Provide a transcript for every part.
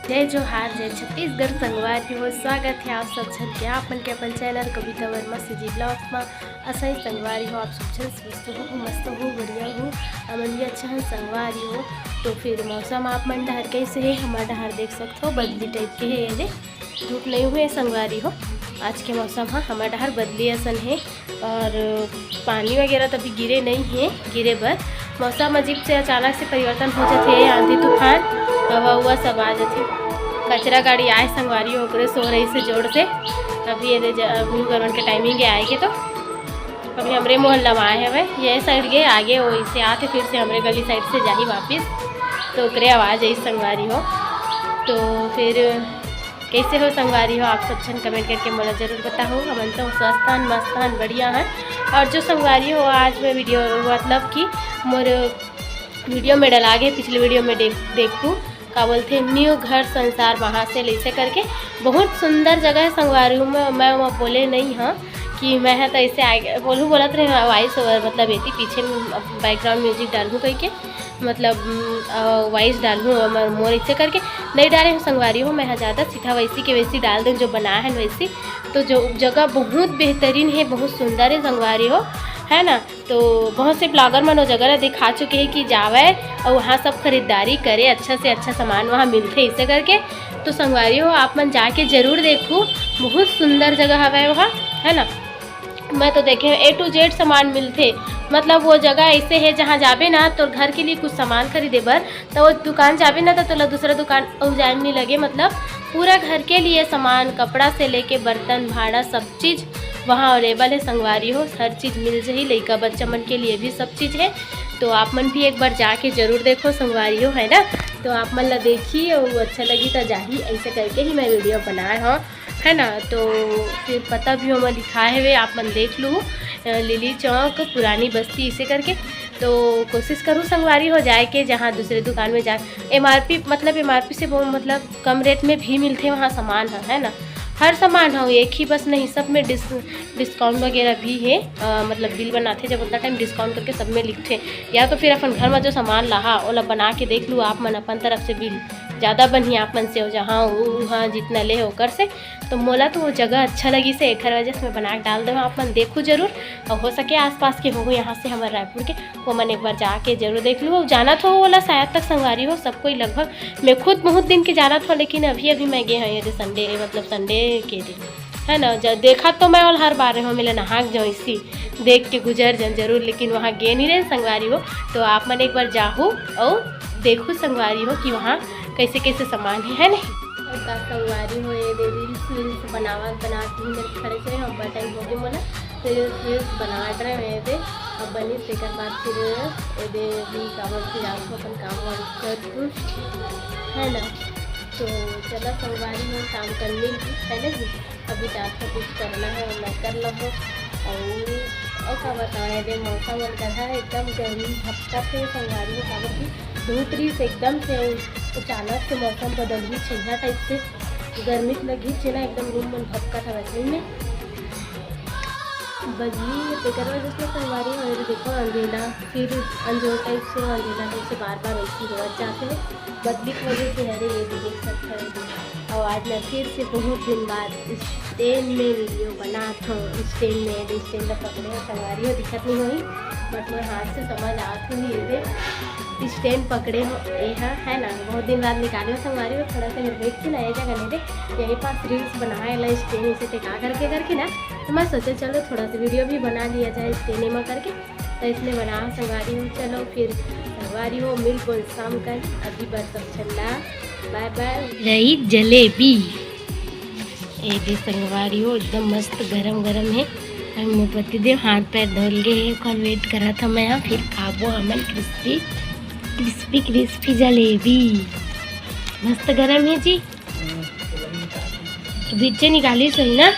जय जोहार जय छत्तीसगढ़ संगवारी हो। स्वागत है आप सब छन के आप मन के अपन चैनल कविता वर्मा से जी ब्लॉग्स में असही संगवारी हो। आप सब छन स्वस्थ हो, मस्त हो, बढ़िया हो, अमन भी अच्छा है संगवारी हो। तो फिर मौसम आप मन डहर कैसे है? हमारा डहर देख सकते हो बदली टाइप के है, ये धूप नहीं हुए संगवारी हो। आज के मौसम हाँ हमारा डहर बदली असन है और पानी वगैरह तभी गिरे नहीं है, गिरे बर मौसम अजीब से अचानक से परिवर्तन हो जाते है। आंधी तूफान हवा हुआ सब आ जाते। कचरा गाड़ी आए संगवारी ओकरे सो रही से जोड़ से अभी ये गवर्नमेंट के टाइमिंग आए के तो अभी हमारे मोहल्ला में आए हैं। ये साइड गए आगे वो इसे आते फिर से हमारे गली साइड से जाही वापिस तो ओकरे आवाज़ आई संगवारी हो। तो फिर कैसे हो संगवारी हो? आप सब छन कमेंट करके मुझे ज़रूर बताओ। हम तो स्वस्थान मस्तान बढ़िया है। और जो संगवारी हो आज मैं वीडियो मतलब कि मोर वीडियो में डला गए पिछले वीडियो में देखूँ का बोलते न्यू घर संसार वहाँ से ऐसे करके बहुत सुंदर जगह है संगवारी में। मैं वहाँ बोले नहीं हाँ कि मैं है तो ऐसे आगे बोलत रहे वॉइस मतलब ये पीछे बैकग्राउंड म्यूजिक डालूँ कह के मतलब वॉइस डालूँ मोर ऐसे करके नहीं डाले हूँ संगवारी हूँ। मैं ज़्यादा सीधा वैसी के वैसी डाल दूँ जो बना है वैसी। तो जो जगह बहुत बेहतरीन है, बहुत सुंदर है संगवारी हो, है ना। तो बहुत से ब्लॉगर मन वो जगह दिखा चुके हैं कि जावे और वहाँ सब खरीदारी करे, अच्छा से अच्छा सामान वहाँ मिलते इसे करके। तो संगवारी हो आप मन जाके ज़रूर देखो, बहुत सुंदर जगह है वहाँ, है ना। मैं तो देखे A to Z सामान मिलते, मतलब वो जगह ऐसे है जहाँ जाबे ना तो घर के लिए कुछ सामान खरीदे बर तो वो दुकान जाबे ना तो तोला दूसरा दुकान जाने नहीं लगे। मतलब पूरा घर के लिए सामान कपड़ा से लेके बर्तन भाड़ा सब चीज़ वहाँ अवेलेबल है संगवारी हो। हर चीज़ मिल जाही, लड़का बच्चा मन के लिए भी सब चीज़ है। तो आप मन भी एक बार जाके ज़रूर देखो संगवारी हो, है ना। तो आप मन ला देखी और अच्छा लगी तो जाही, ऐसे करके ही मैं वीडियो बनाए हाँ, है ना। तो फिर पता भी हमें लिखा है वे आप मन देख लूँ, लिली चौक पुरानी बस्ती इसे करके। तो कोशिश करूँ संगवारी हो जाए के जहाँ दूसरे दुकान में जा MRP मतलब MRP से वो मतलब कम रेट में भी मिलते वहाँ सामान है ना। हर सामान हो एक ही बस नहीं, सब में डिस्काउंट वगैरह भी है। मतलब बिल बनाते जब उतना टाइम डिस्काउंट करके सब में लिखते, या तो फिर अपन घर में जो सामान लहा ओला बना के देख लूँ आप मन अपन तरफ से बिल ज़्यादा बनी आप मन से हो जहाँ वहाँ जितना ले होकर से। तो मोला तो वो जगह अच्छा लगी से एक वजह से मैं बना के डाल दूँ, आप मन देखो जरूर। और हो सके आसपास के हो यहाँ से हमारे रायपुर के वो मन एक बार जाके जरूर देख लूँ। जाना तो बोला शायद तक संगवारी हो सबको लगभग, मैं खुद बहुत दिन के जाना था लेकिन अभी मैं गए हैं संडे मतलब संडे के दिन, है ना। जब देखा तो मैं और हर बार हो मिले नहा जाऊँ इसी देख के गुजर जाऊँ जरूर, लेकिन वहाँ गे नहीं रहे संगवारी हो। तो आप मन एक बार जाओ और देखो संगवारी हो कि वहाँ कैसे कैसे सामान है ना। और संगवारी हो ये रील्स बनाती ही मेरे खड़े से हम टाइम हो गए मोला फिर रील्स बना रहे मैं दे अब बनी से बाद फिर ये भी काबर फिर आपको अपन काम वाम कर है ना। तो चलो संगवारी में काम करने की है ना जी, अभी तो आपको कुछ करना है और मैं कर लो। और क्या बताएं दे मौसम है एकदम गर्मी हफ्ता से संगवारी में काबर की धूप रही से एकदम से अचानक से मौसम बदल ही छिंझा टाइप से गर्मी लगी ना एकदम रूम मन भपका था वैसे में बजली बेकर वजह से संगवारी और देखो अंधेरा फिर अंजोर टाइप से अंधेरा टाइप से बार बार वैसी हो जाते हैं बदली की वजह से। अरे ये भी देख सकते हैं। और आज मैं फिर से बहुत दिन बाद स्टैंड में वीडियो बना था। स्टैंड पकड़े संगवारी हो दिक्कत नहीं हुई बट मैं हाथ से समझ आती हूँ ये स्टैंड पकड़े हो यह है ना। बहुत दिन बाद निकाले हो संगवारी हो, थोड़ा सा वेट थी ना ये जगह नहीं दे यही पास रील्स बनाए ला स्टैंड इसे टिका करके ना। तो मैं सोचे चलो थोड़ा सा वीडियो भी बना लिया जाए स्टैंड में करके, तो इसलिए बना संगवारी हो। चलो फिर संगवारी हो मिल बोल शाम कर अभी बस सब ठंडा बाय बाय। रही जलेबी ये दे संगवारी हो एकदम मस्त गरम गरम है। मैं प्रतिदेव हाथ पैर धोल गए और वेट करा था मैं यहाँ फिर खाबो हमें क्रिस्पी जलेबी मस्त गरम है जी। तो बीच से निकाली सही ना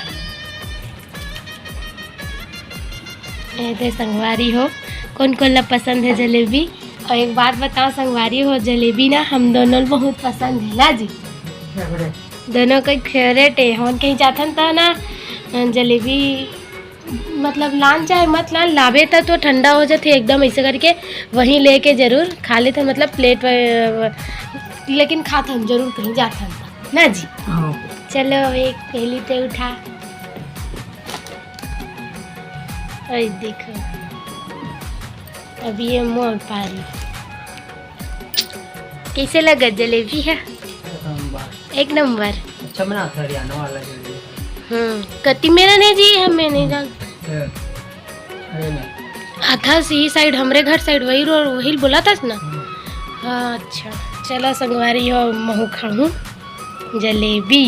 ऐसे संगवारी हो कौन कौन ला पसंद है जलेबी। और एक बात बताओ संगवारी हो जलेबी ना हम दोनों बहुत पसंद है ना जी, दोनों का फेवरेट है। हम कहीं जाते था ना जलेबी मतलब लान चाहे मत लान लावे था तो ठंडा हो जाते एकदम ऐसे करके वहीं लेके ज़रूर खा लेते मतलब प्लेट लेकिन खात हम जरूर कहीं जाता हम ना जी। हाँ चलो एक पहली तो उठा। अरे देखो अभी ये मोर पारी कैसे लगा जलेबी है? एक नंबर। अच्छा बना था हरियाणा वाला जलेबी। कति मेरा नहीं जी हमें नहीं जान अरे नहीं था सी साइड हमरे घर साइड वही बोला था ना। हाँ अच्छा चलो संगवारी हो महू खाऊं जलेबी।